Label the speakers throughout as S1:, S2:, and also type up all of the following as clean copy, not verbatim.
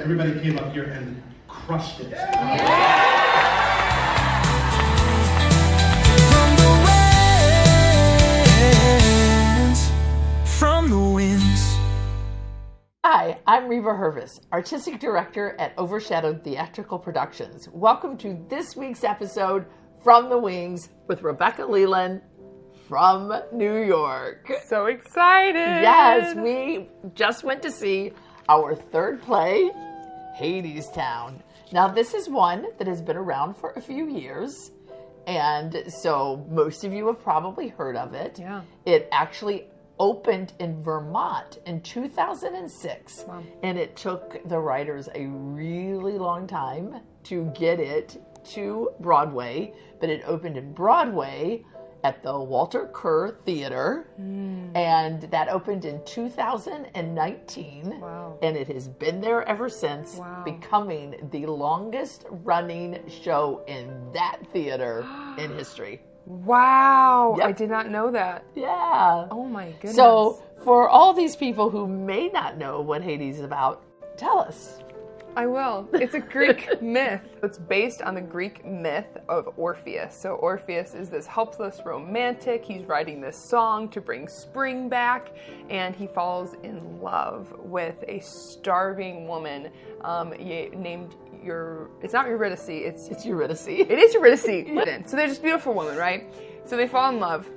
S1: Everybody came up here and crushed it.
S2: From the winds.
S3: Hi, I'm Reba Hervis, Artistic Director at Overshadowed Theatrical Productions. Welcome to this week's episode From the Wings with Rebecca Leland from New York.
S4: So excited!
S3: Yes, we just went to see our third play, Hadestown. Now, this is one that has been around for a few years, and so most of you have probably heard of it.
S4: Yeah.
S3: It actually opened in Vermont in 2006,
S4: Wow.
S3: and it took the writers a really long time to get it to Broadway, but it opened in Broadway at the Walter Kerr Theater, and that opened in 2019,
S4: Wow.
S3: and it has been there ever since,
S4: Wow.
S3: becoming the longest running show in that theater in history.
S4: Wow!
S3: Yep.
S4: I did not know that.
S3: Yeah.
S4: Oh my goodness.
S3: So, for all these people who may not know what Hades is about, tell us.
S4: I will. It's a Greek myth. It's based on the Greek myth of Orpheus. So Orpheus is this helpless romantic. He's writing this song to bring spring back, and he falls in love with a starving woman named it's not Eurydice,
S3: It's Eurydice.
S4: It is Eurydice. So they're just beautiful women, right? So they fall in love.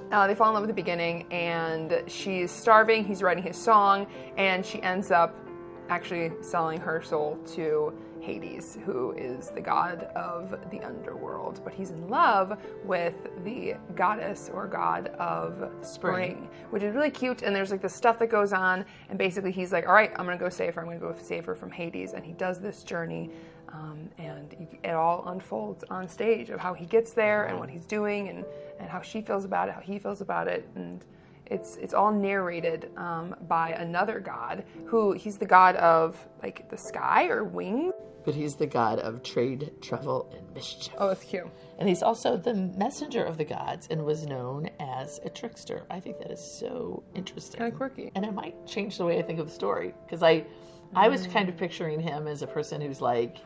S4: They fall in love at the beginning, and she's starving. He's writing his song, and she ends up actually selling her soul to Hades, who is the god of the underworld. But he's in love with the goddess or god of spring, which is really cute. And there's like this stuff that goes on, and basically he's like, all right, I'm gonna go save her. I'm gonna go save her from Hades. And he does this journey, and it all unfolds on stage of how he gets there and what he's doing, and how she feels about it, how he feels about it, and it's all narrated by another god he's the god of like the sky or wings.
S3: But he's the god of trade, travel, and mischief.
S4: Oh, that's cute.
S3: And he's also the messenger of the gods and was known as a trickster. I think that is so interesting.
S4: Kind of quirky.
S3: And it might change the way I think of the story. Because I was kind of picturing him as a person who's like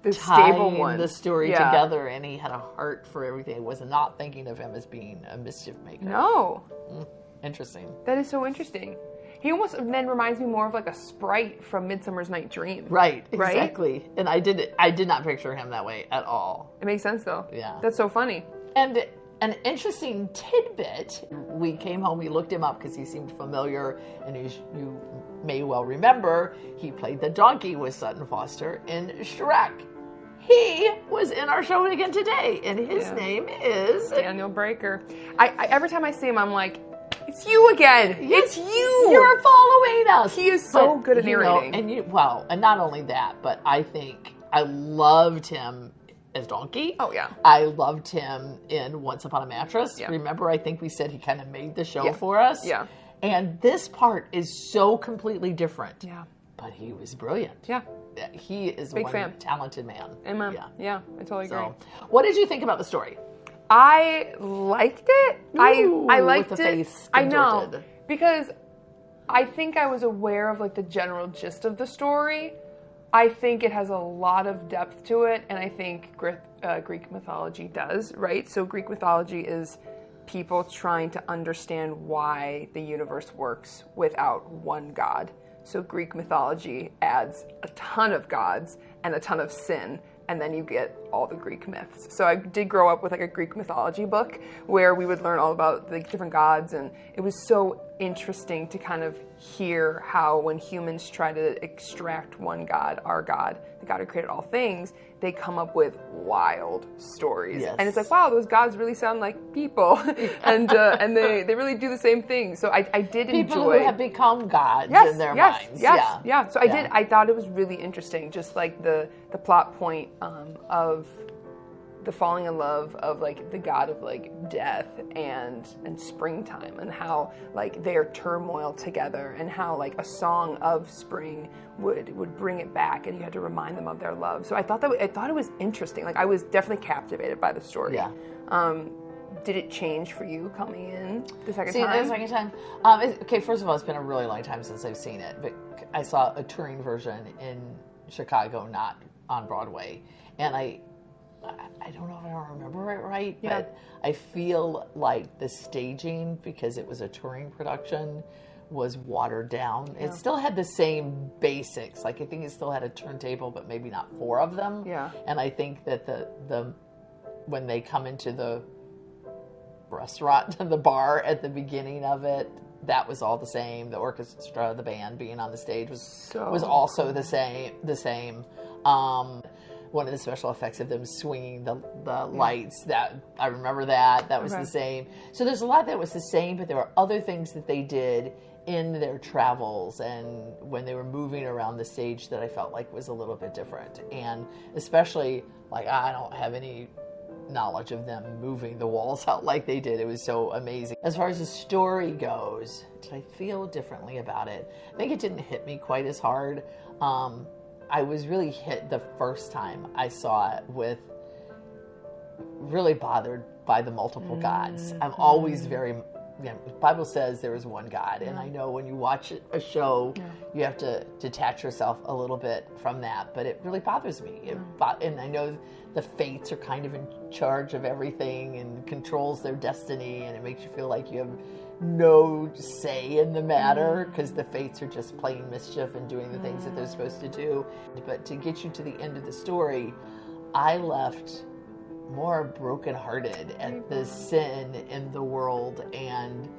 S4: The stable
S3: tying
S4: one.
S3: the story
S4: Yeah.
S3: together, and he had a heart for everything. I was not thinking of him as being a mischief maker.
S4: No,
S3: Interesting.
S4: that is so interesting. He almost then reminds me more of like a sprite from Midsummer's Night Dream.
S3: Right,
S4: Right?
S3: exactly. And I did not picture him that way at all.
S4: It makes sense though.
S3: Yeah.
S4: That's so funny.
S3: And an interesting tidbit, we came home, we looked him up because he seemed familiar, and you may well remember, he played the donkey with Sutton Foster in Shrek. He was in our show again today, and his name is...
S4: Daniel Breaker. I every time I see him, I'm like, it's you again. It's you.
S3: You're following us.
S4: He is so
S3: But,
S4: good at
S3: you know,
S4: narrating.
S3: and not only that, but I think I loved him as Donkey.
S4: Oh, yeah.
S3: I loved him in Once Upon a Mattress.
S4: Yeah.
S3: Remember, I think we said he kind of made the show
S4: Yeah.
S3: for us.
S4: Yeah.
S3: And this part is so completely different.
S4: Yeah.
S3: But he was brilliant.
S4: Yeah.
S3: He is
S4: Big
S3: one
S4: fan.
S3: talented man.
S4: Amen.
S3: Yeah.
S4: Yeah, I totally agree.
S3: So, what did you think about the story?
S4: I liked it.
S3: Ooh,
S4: I liked
S3: with the
S4: it.
S3: face
S4: I know,
S3: contorted.
S4: because I think I was aware of like the general gist of the story. I think it has a lot of depth to it, and I think Greek mythology does, right? So Greek mythology is people trying to understand why the universe works without one god. So Greek mythology adds a ton of gods and a ton of sin, and then you get all the Greek myths. So I did grow up with like a Greek mythology book where we would learn all about the different gods, and it was so interesting to kind of hear how when humans try to extract one god, our god, the God who created all things, they come up with wild stories.
S3: Yes.
S4: And it's like, wow, those gods really sound like people. and they really do the same thing. So I did
S3: People
S4: enjoy.
S3: who have become gods
S4: Yes,
S3: in their
S4: yes,
S3: minds.
S4: yes, yeah. So
S3: Yeah.
S4: I thought it was really interesting, just like the plot point of the falling in love of like the god of like death and springtime, and how like they are turmoil together, and how like a song of spring would bring it back, and you had to remind them of their love. So I thought it was interesting. Like I was definitely captivated by the story.
S3: Yeah.
S4: Did it change for you coming in the second
S3: See,
S4: time?
S3: the second time. Okay, first of all, it's been a really long time since I've seen it, but I saw a touring version in Chicago, not on Broadway. And I don't know if I remember it right, but I feel like the staging, because it was a touring production, was watered down. It still had the same basics. Like, I think it still had a turntable, but maybe not 4 of them.
S4: Yeah.
S3: And I think that the when they come into the restaurant, the bar at the beginning of it, that was all the same. The orchestra, the band being on the stage was also the same. One of the special effects of them swinging the lights, that I remember that was the same. So there's a lot that was the same, but there were other things that they did in their travels and when they were moving around the stage that I felt like was a little bit different. And especially, like, I don't have any knowledge of them moving the walls out like they did. It was so amazing. As far as the story goes, did I feel differently about it? I think it didn't hit me quite as hard. I was really hit the first time I saw it with really bothered by the multiple gods. I'm always very, the Bible says there is one God, and I know when you watch a show, you have to detach yourself a little bit from that, but it really bothers me. And I know the fates are kind of in charge of everything and controls their destiny, and it makes you feel like you have no say in the matter because the fates are just playing mischief and doing the things that they're supposed to do. But to get you to the end of the story, I left more brokenhearted at the sin in the world and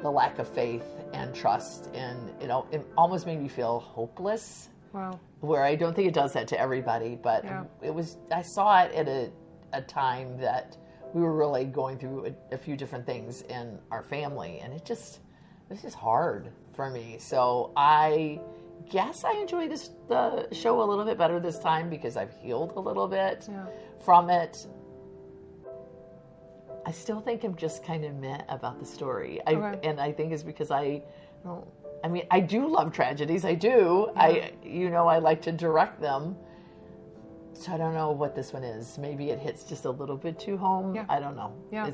S3: the lack of faith and trust, and it almost made me feel hopeless.
S4: Wow.
S3: Where I don't think it does that to everybody, but I saw it at a time that we were really going through a few different things in our family, and it was just hard for me. So I guess I enjoy the show a little bit better this time because I've healed a little bit from it. I still think I'm just kind of meh about the story. And I think it's because I do love tragedies. I do. Yeah. I like to direct them. So I don't know what this one is. Maybe it hits just a little bit too home. Yeah. I don't know. Yeah.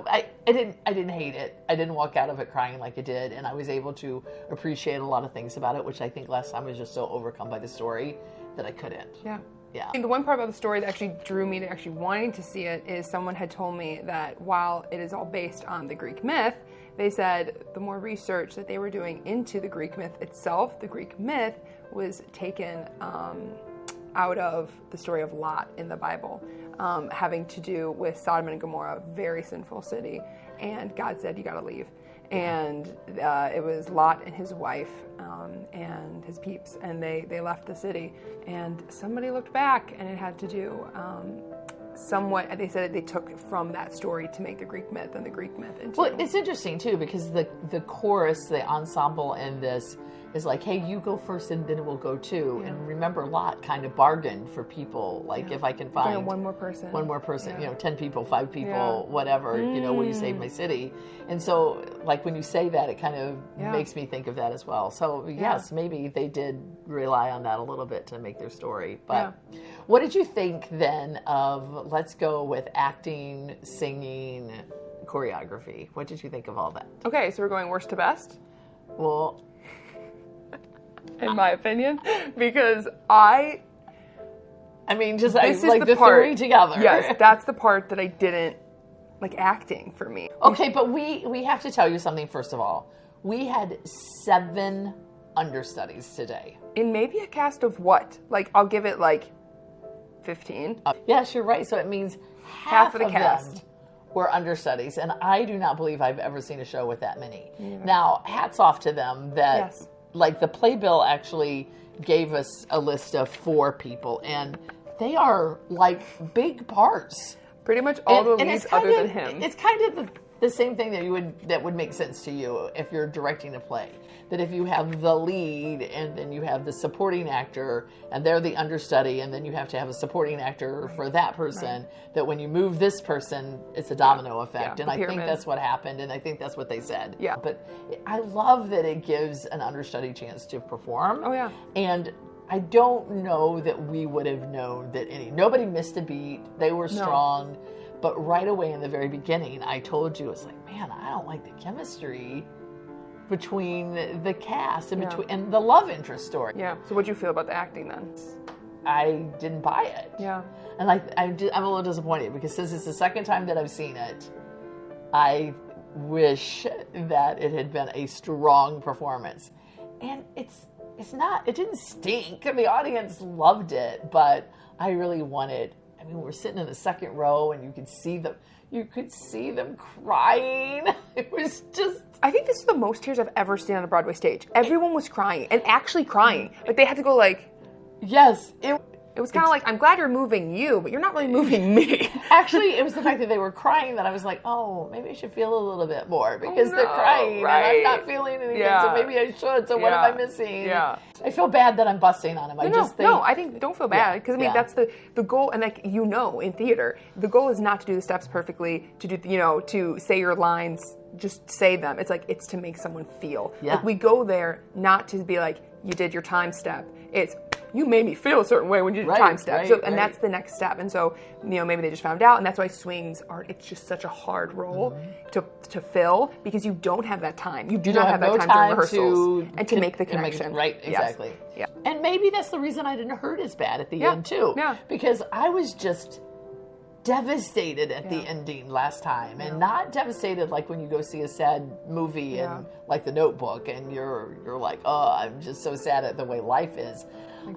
S3: I didn't hate it. I didn't walk out of it crying like it did, and I was able to appreciate a lot of things about it, which I think last time I was just so overcome by the story that I couldn't. Yeah. Yeah.
S4: And the one part about the story that actually drew me to actually wanting to see it is someone had told me that while it is all based on the Greek myth, they said the more research that they were doing into the Greek myth itself, the Greek myth was taken out of the story of Lot in the Bible, having to do with Sodom and Gomorrah, very sinful city, and God said, you gotta leave. And it was Lot and his wife and his peeps, and they left the city, and somebody looked back, and it had to do somewhat, they said they took from that story to make the Greek myth and the Greek myth into...
S3: Well, it's interesting too, because the chorus, the ensemble in this is like, hey, you go first and then we'll go too. Yeah. And remember, Lot kind of bargained for people, like if I can find
S4: one more person,
S3: 10 people, 5 people, whatever, will you save my city? And so like when you say that, it kind of makes me think of that as well. So yes, maybe they did rely on that a little bit to make their story. But what did you think then of, let's go with acting, singing, choreography? What did you think of all that?
S4: Okay, so we're going worst to best?
S3: Well...
S4: in my opinion, because I
S3: mean, just like the three together.
S4: Yes, that's the part that I didn't like acting for me.
S3: Okay, but we have to tell you something first of all. We had 7 understudies today.
S4: In maybe a cast of what? Like, I'll give it like 15.
S3: Yes, you're right. So it means half of the cast them were understudies, and I do not believe I've ever seen a show with that many. Yeah. Now, hats off to them that. Yes. Like the playbill actually gave us a list of 4 people, and they are like big parts.
S4: Pretty much all the leads other than him.
S3: It's kind of the same thing that would make sense to you if you're directing a play. That if you have the lead and then you have the supporting actor and they're the understudy, and then you have to have a supporting actor for that person, that when you move this person, it's a domino effect. And I think that's what happened, and I think that's what they said. Yeah. But I love that it gives an understudy a chance to perform. Oh, yeah. And I don't know that we would have known that nobody missed a beat. They were strong. But right away in the very beginning, I told you, it's like, man, I don't like the chemistry between the cast and between and the love interest story.
S4: Yeah. So what'd you feel about the acting then?
S3: I didn't buy it.
S4: Yeah.
S3: And I'm a little disappointed because since it's the second time that I've seen it, I wish that it had been a strong performance. And it's not, it didn't stink. The audience loved it, but I really wanted, I mean, we're sitting in the second row and you could see them crying. It was just,
S4: I think this is the most tears I've ever seen on a Broadway stage. Everyone was crying and actually crying. Like they had to go like,
S3: yes,
S4: it was kind of like, I'm glad you're moving you, but you're not really moving me.
S3: Actually, it was the fact that they were crying that I was like, oh, maybe I should feel a little bit more because they're crying
S4: right.
S3: and I'm not feeling anything, so maybe I should. So what am I missing?
S4: Yeah.
S3: I feel bad that I'm busting on him.
S4: I think don't feel bad because I mean that's the goal, and like in theater, the goal is not to do the steps perfectly, to do to say your lines, just say them. It's like it's to make someone feel.
S3: Yeah.
S4: Like we go there not to be like you did your time step. It's you made me feel a certain way when you did the time step. And that's the next step. And so, maybe they just found out, and that's why swings it's just such a hard role to fill because you don't have that time. You do not have that time during rehearsals and to make the connection.
S3: Right, exactly.
S4: Yes. Yeah.
S3: And maybe that's the reason I didn't hurt as bad at the end too.
S4: Yeah.
S3: Because I was just devastated at the ending last time, and not devastated like when you go see a sad movie and like The Notebook and you're like, oh, I'm just so sad at the way life is.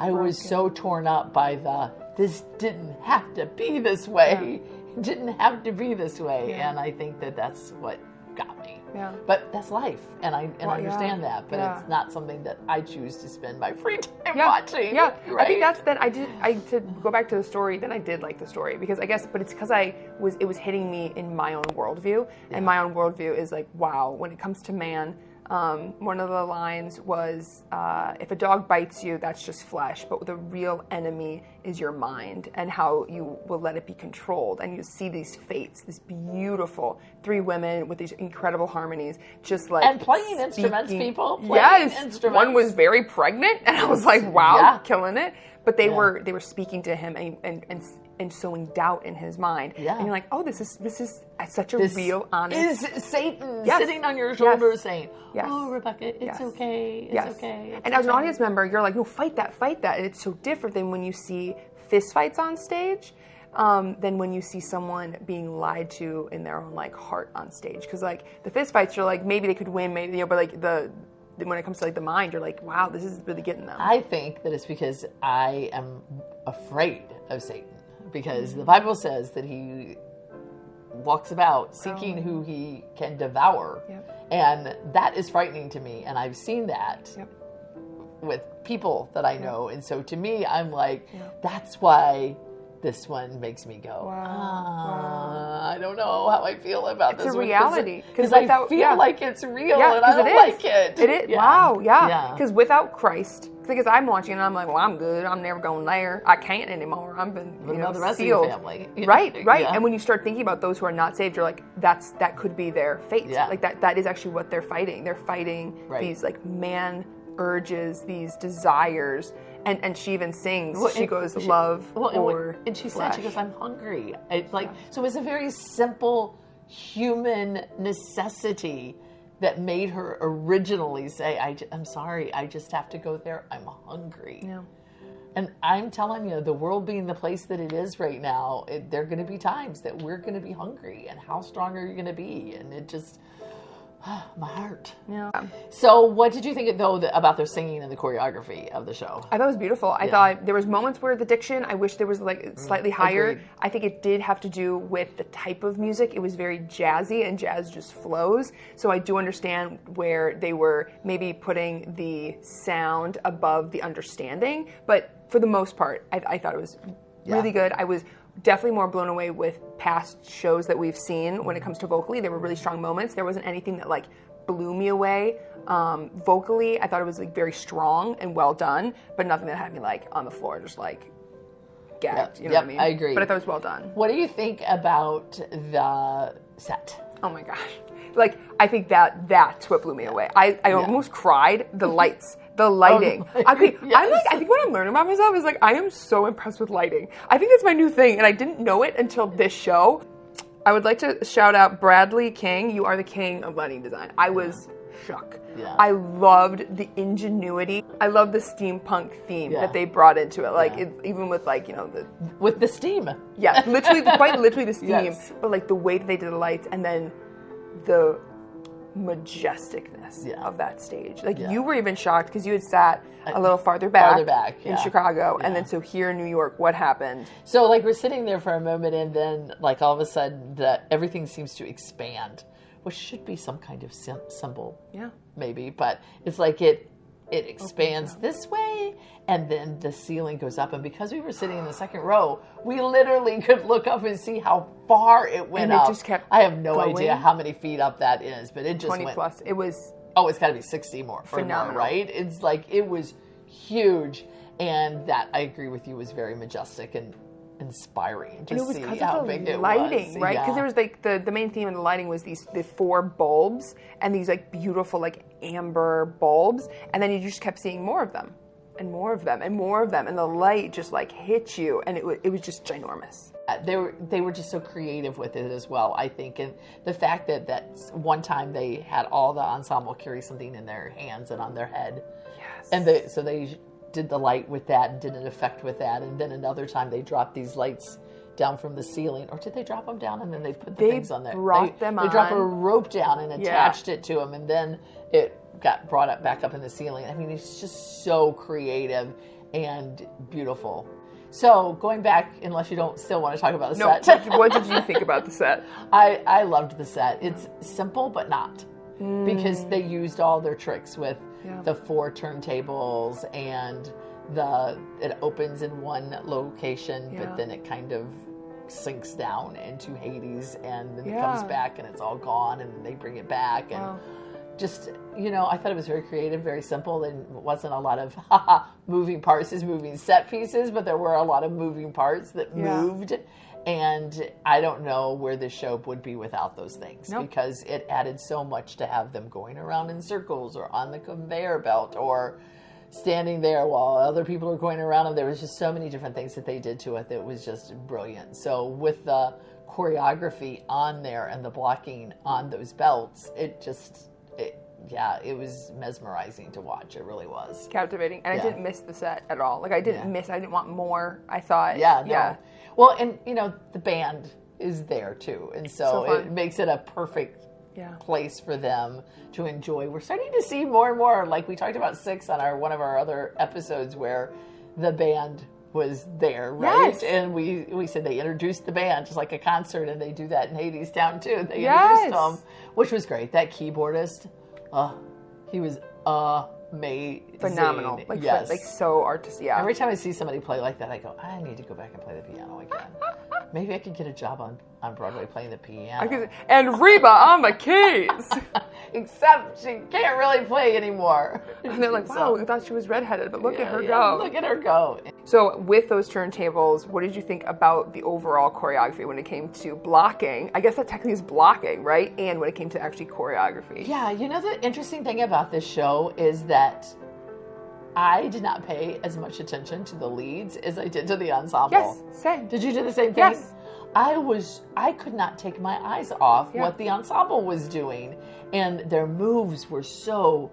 S3: I was so torn up by this didn't have to be this way. It didn't have to be this way. And I think that's what got me.
S4: Yeah.
S3: But that's life, and I understand that. But it's not something that I choose to spend my free time watching.
S4: Yeah,
S3: right?
S4: I think that's that. To go back to the story. Then I did like the story because I guess, but it's because it was hitting me in my own worldview, and my own worldview is like, wow. When it comes to man, one of the lines was, if a dog bites you, that's just flesh, but the real enemy is your mind and how you will let it be controlled. And you see these fates, this beautiful 3 women with these incredible harmonies, just like
S3: and playing instruments, people.
S4: Instruments. One was very pregnant, and I was like, wow, killing it. But they were speaking to him and sowing doubt in his mind. Yeah. And you're like, oh, this is such a real, honest.
S3: Is Satan sitting on your shoulder saying, oh, Rebecca, it's okay. It's okay.
S4: And as an audience member, you're like, no, fight that. And it's so different than when you see fist fights on stage than when you see someone being lied to in their own like heart on stage. Because like the fist fights, you're like, maybe they could win, maybe, but like when it comes to like the mind, you're like, wow, this is really getting them.
S3: I think that it's because I am afraid of Satan. Because the Bible says that he walks about seeking who he can devour. Yep. And that is frightening to me. And I've seen that with people that I know. And so to me, I'm like, that's why this one makes me go, I don't know how I feel about this one.
S4: It's a reality.
S3: Because I feel like it's real and I don't like it.
S4: It is. Yeah. Wow, Because without Christ, because I'm watching and I'm like, well, I'm good. I'm never going there. I can't anymore. I've been,
S3: the rest
S4: sealed.
S3: Of your family.
S4: Right. Yeah. And when you start thinking about those who are not saved, you're like, that could be their fate.
S3: Yeah.
S4: Like that is actually what they're fighting. They're fighting these like man urges, these desires. And she even sings. She goes, love
S3: and she said, she goes, I'm hungry. It's like so. It's a very simple human necessity that made her originally say, I'm sorry, I just have to go there. I'm hungry. Yeah. And I'm telling you, the world being the place that it is right now, there are going to be times that we're going to be hungry. And how strong are you going to be? And it just, my heart. Yeah. So what did you think, though, about their singing and the choreography of the show?
S4: I thought it was beautiful. I thought there was moments where the diction, I wish there was like slightly higher.
S3: Agreed.
S4: I think it did have to do with the type of music. It was very jazzy, and jazz just flows. So I do understand where they were maybe putting the sound above the understanding. But for the most part, I thought it was really good. I was definitely more blown away with past shows that we've seen when it comes to vocally. There were really strong moments. There wasn't anything that like blew me away. Vocally, I thought it was like very strong and well done, but nothing that had me like on the floor just like gagged. You know what I mean?
S3: I agree.
S4: But I thought it was well done.
S3: What do you think about the set?
S4: Oh my gosh. Like, I think that's what blew me away. I almost cried. The lights. The lighting. I think what I'm learning about myself is like I am so impressed with lighting. I think that's my new thing, and I didn't know it until this show. I would like to shout out Bradley King. You are the king of lighting design. I was shook.
S3: Yeah.
S4: I loved the ingenuity. I love the steampunk theme
S3: Yeah.
S4: that they brought into it. Like,
S3: Yeah.
S4: even with like,
S3: With the steam.
S4: yeah, literally, quite literally the steam,
S3: Yes.
S4: but like the way that they did the lights and then the majesticness
S3: Yeah.
S4: of that stage. Like
S3: Yeah.
S4: you were even shocked because you had sat a little farther back, in
S3: yeah.
S4: Chicago,
S3: Yeah.
S4: and then so here in New York, what happened?
S3: So like we're sitting there for a moment and then like all of a sudden everything seems to expand, which should be some kind of symbol.
S4: Yeah.
S3: Maybe, but it's like it expands this way and then the ceiling goes up, and because we were sitting in the second row, we literally could look up and see how far it went
S4: And it
S3: up.
S4: just kept
S3: I have no
S4: going.
S3: idea how many feet up that is, but it just
S4: 20
S3: went
S4: plus. It was
S3: oh, it's got to be 60 more, or
S4: phenomenal.
S3: more, right? It's like, it was huge. And that, I agree with you, was very majestic and inspiring to
S4: and it was
S3: see
S4: because
S3: how
S4: of
S3: big
S4: the
S3: it
S4: lighting,
S3: was.
S4: right?
S3: Yeah.
S4: Because there was like the main theme of the lighting was the 4 bulbs and these like beautiful like amber bulbs, and then you just kept seeing more of them and more of them and more of them, and the light just like hit you, and it was just ginormous.
S3: They were just so creative with it as well, I think. And the fact that one time they had all the ensemble carry something in their hands and on their head.
S4: Yes.
S3: And so they did the light with that and did an effect with that. And then another time they dropped these lights down from the ceiling. Or did they drop them down and then they put the things on there? They dropped a rope down and attached it to them. And then it got brought up back up in the ceiling. I mean, it's just so creative and beautiful. So going back, unless you don't still want to talk about the set.
S4: What did you think about the set?
S3: I loved the set. It's simple, but not. Because they used all their tricks with the 4 turntables and it opens in one location, but then it kind of sinks down into Hades, and then it comes back and it's all gone, and they bring it back. And just, I thought it was very creative, very simple, and it wasn't a lot of moving parts as moving set pieces, but there were a lot of moving parts that moved. And I don't know where this show would be without those things, because it added so much to have them going around in circles or on the conveyor belt or standing there while other people are going around them. There was just so many different things that they did to it that was just brilliant. So with the choreography on there and the blocking on those belts, it was mesmerizing to watch. It really was.
S4: Captivating. And I didn't miss the set at all. Like I didn't want more. I thought.
S3: Well, and the band is there too. And so it makes it a perfect place for them to enjoy. We're starting to see more and more, like we talked about 6 on one of our other episodes, where the band was there, right?
S4: Yes.
S3: And we said they introduced the band just like a concert, and they do that in Hadestown too. They introduced them, which was great. That keyboardist, he was amazing.
S4: Phenomenal. Like so artistic. Yeah.
S3: Every time I see somebody play like that, I go, I need to go back and play the piano again. Maybe I could get a job on Broadway playing the piano.
S4: And Reba on the keys.
S3: Except she can't really play anymore.
S4: And they're like, wow, I thought she was redheaded, but look at her go.
S3: Look at her go.
S4: So with those turntables, what did you think about the overall choreography when it came to blocking? I guess that technically is blocking, right? And when it came to actually choreography.
S3: Yeah, the interesting thing about this show is that I did not pay as much attention to the leads as I did to the ensemble.
S4: Yes, same.
S3: Did you do the same thing?
S4: Yes.
S3: I could not take my eyes off what the ensemble was doing. And their moves were so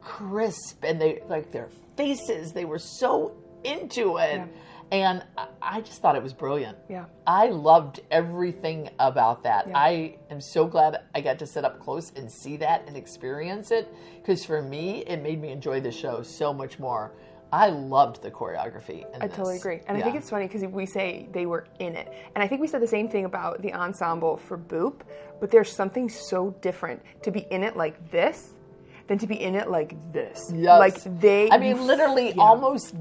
S3: crisp, and their faces, they were so into it. Yeah. And I just thought it was brilliant.
S4: Yeah.
S3: I loved everything about that. Yeah. I am so glad I got to sit up close and see that and experience it, because for me, it made me enjoy the show so much more. I loved the choreography in this.
S4: Totally agree. And I think it's funny because we say they were in it. And I think we said the same thing about the ensemble for Boop, but there's something so different to be in it like this than to be in it like this.
S3: Yes.
S4: Like
S3: literally almost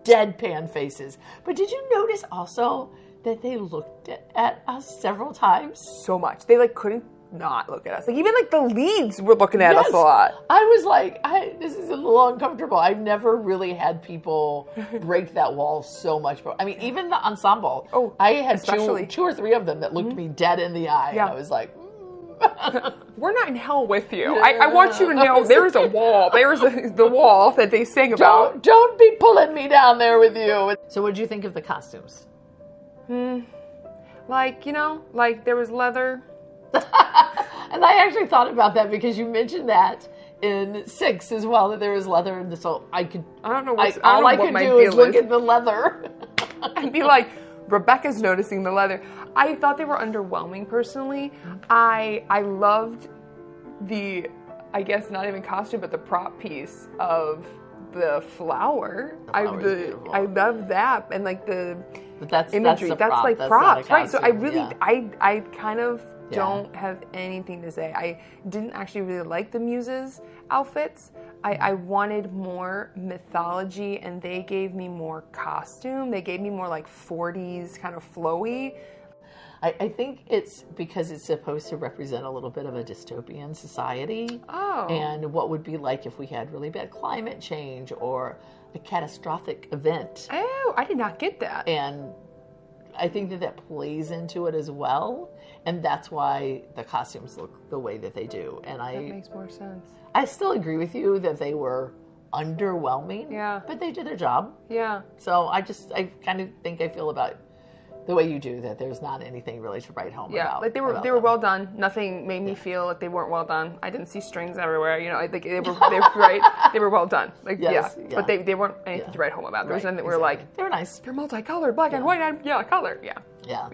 S3: deadpan faces. But did you notice also that they looked at us several times?
S4: So much. They couldn't not look at us. Even the leads were looking at us a lot.
S3: I was like, this is a little uncomfortable. I've never really had people break that wall so much. I mean, even the ensemble. Oh, I had two or three of them that looked me dead in the eye. Yeah. And I was like,
S4: we're not in hell with you. I want you to know there's a wall. There's the wall that they sing about.
S3: Don't be pulling me down there with you. So what did you think of the costumes?
S4: There was leather.
S3: And I actually thought about that because you mentioned that in 6 as well that there was leather in the so I could.
S4: I don't know
S3: All I could do is look at the leather.
S4: I'd be like, Rebecca's noticing the leather. I thought they were underwhelming personally. I loved the, I guess not even costume, but the prop piece of the flower. I love that, and like the imagery. That's like props, right? So I really, I kind of don't have anything to say. I didn't actually really like the muses' outfits. I wanted more mythology, and they gave me more costume. They gave me more like 40s kind of flowy.
S3: I think it's because it's supposed to represent a little bit of a dystopian society.
S4: Oh.
S3: And what would be like if we had really bad climate change or a catastrophic event.
S4: Oh, I did not get that.
S3: And I think that plays into it as well. And that's why the costumes look the way that they do. And
S4: that makes more sense.
S3: I still agree with you that they were underwhelming.
S4: Yeah.
S3: But they did their job.
S4: Yeah.
S3: So I kind of think I feel about the way you do, that there's not anything really to write home about.
S4: Yeah, like they were well done. Nothing made me feel like they weren't well done. I didn't see strings everywhere. You know, like they were right. They were well done. Like
S3: yes,
S4: but they weren't anything to write home about. There was nothing that we were like,
S3: they were nice.
S4: They're multicolored, black and white, and color. Yeah.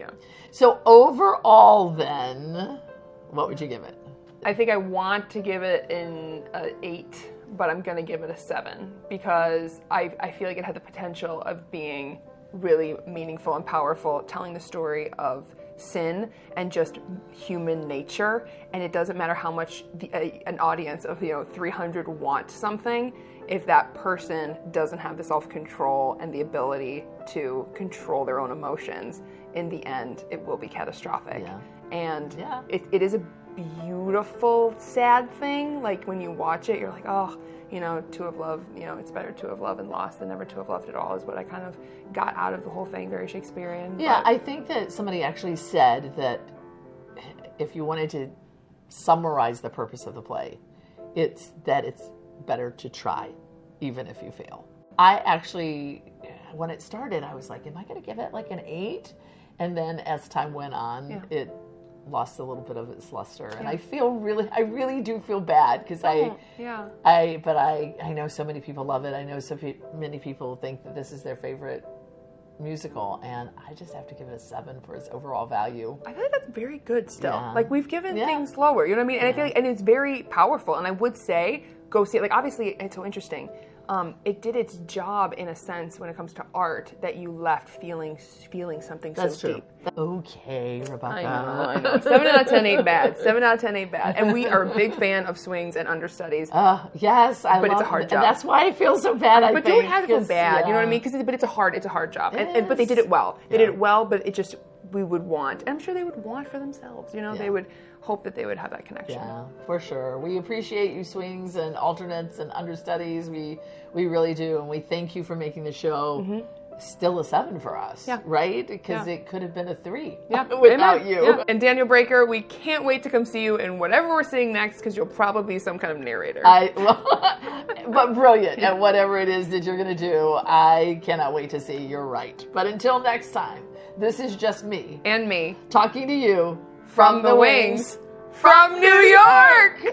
S3: So overall, then, what would you give it?
S4: I think I want to give it an 8, but I'm gonna give it a 7 because I feel like it had the potential of being really meaningful and powerful, telling the story of sin and just human nature. And it doesn't matter how much an audience of 300 want something, if that person doesn't have the self-control and the ability to control their own emotions, in the end it will be catastrophic. And it is a beautiful sad thing. Like when you watch it, you're like, oh, to have loved, it's better to have loved and lost than never to have loved at all, is what I kind of got out of the whole thing. Very Shakespearean.
S3: Yeah, I think that somebody actually said that if you wanted to summarize the purpose of the play, it's that it's better to try, even if you fail. I actually, when it started, I was like, am I going to give it like an 8? And then as time went on, it lost a little bit of its luster, and I really do feel bad because I know so many people love it. I know so many people think that this is their favorite musical, and I just have to give it a 7 for its overall value.
S4: I feel like that's very good still. Like we've given things lower, you know what I mean? And I feel like, and it's very powerful, and I would say go see it. Like obviously it's so interesting. It did its job in a sense when it comes to art, that you left feeling something so deep.
S3: Okay, Rebecca.
S4: I know. 7 out of 10 ain't bad. 7 out of 10 ain't bad. And we are a big fan of swings and understudies.
S3: Yes,
S4: but it's a hard job.
S3: And that's why I feel so bad.
S4: But don't have to feel bad. You know what I mean? But it's a hard job. But they did it well. They did it well. But it just, we would want, and I'm sure they would want for themselves. They would hope that they would have that connection.
S3: Yeah, for sure. We appreciate you swings and alternates and understudies. We really do, and we thank you for making the show still a 7 for us. Yeah. Right? Because it could have been a 3 without you. Yeah.
S4: And Daniel Breaker, we can't wait to come see you in whatever we're seeing next, because you'll probably be some kind of narrator.
S3: But brilliant at whatever it is that you're going to do. I cannot wait to see. You're right. But until next time, this is just me.
S4: And me.
S3: Talking to you
S4: from the wings from New York.